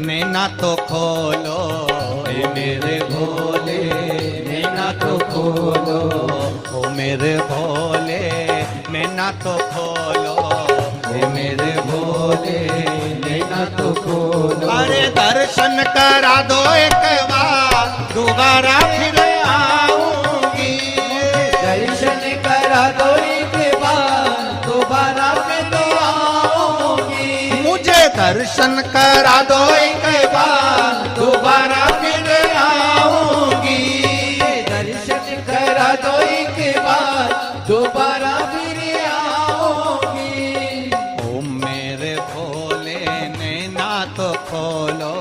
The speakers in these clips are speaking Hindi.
नैना तो खोलो ए मेरे भोले, नैना तो खोलो ओ मेरे भोले, नैना तो खोलो ए मेरे भोले, नैना तो खोलो। अरे दर्शन करा दो एक बार, दोबारा फिर आऊंगी। दर्शन करा दो एक बार, दोबारा फिर आऊंगी। मुझे दर्शन करा दो एक बार, दोबारा फिर आऊंगी। दर्शन करा दो एक बार, दोबारा फिर आऊंगी। ओ मेरे भोले नैना तो खोलो,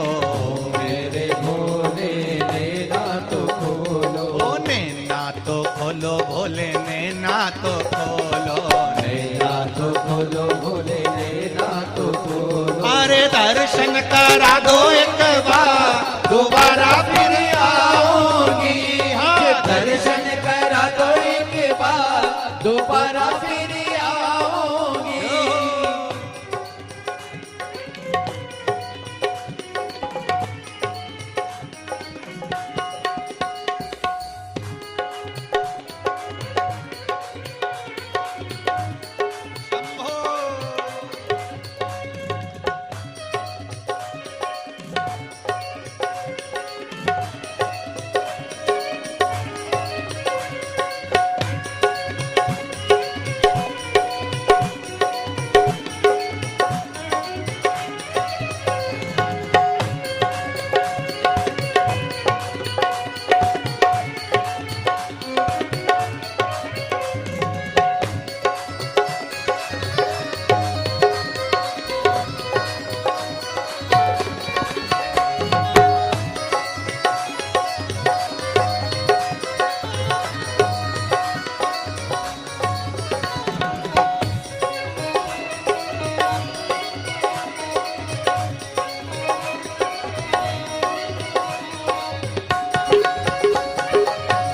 मेरे भोले नैना तो खोलो। ओ नैना तो खोलो भोले, नैना तो खोलो, नैना तो खोलो भोले, नैना तो खोलो। अरे दर्शन करा दो एक बार, दोबारा फिर आऊंगी। हाँ दर्शन करा दो एक बार, दोबारा फिर आऊंगी।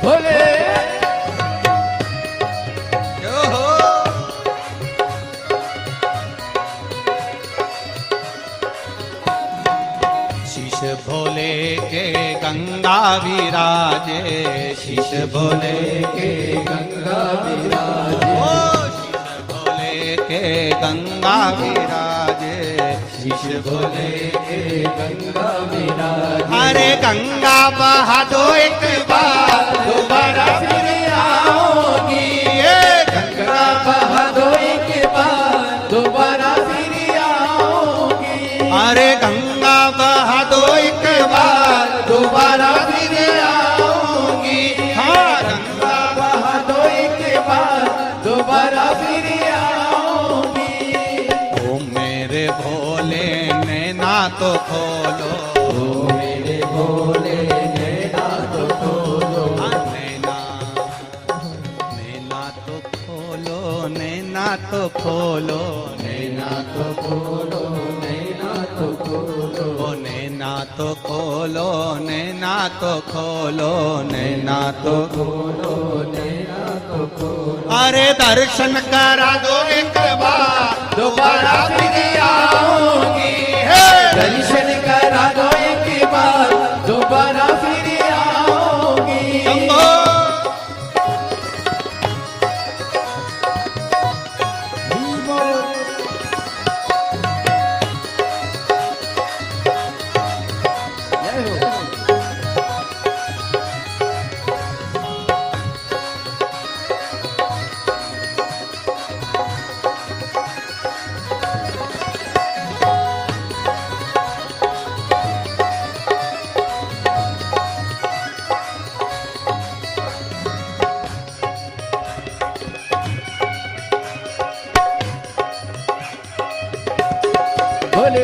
भोले जो हो। शीश भोले के गंगा विराजे, शीश भोले के गंगा विराजे। ओ शीश भोले के गंगा विराजे, शीश भोले के गंगा विराजे। अरे गंगा बहा दो एक बार, दोबारा फिर आऊंगी। ये गंगा बहा दो एक बार, दोबारा फिर आऊंगी। अरे गंगा बहा दो एक बार, दोबारा फिर आऊंगी। हाँ गंगा बहा दो एक बार, दोबारा फिर आऊंगी। ओ मेरे भोले नैना तो खोलो, ओ मेरे भोले नैना तो खोलो। नैना नैना तो खोलो, नैना तो खोलो, नैना तो खोलो, नैना तो खोलो। ओ नैना तो खोलो, नैना तो खोलो, नैना तो खोलो, नैना तो खोलो। अरे दर्शन करा दो एक बार, दोबारा फिर आऊंगी। हे दर्शन करा दो एक बार, दोबारा फिर आऊंगी। शंभो। जय हो। भोले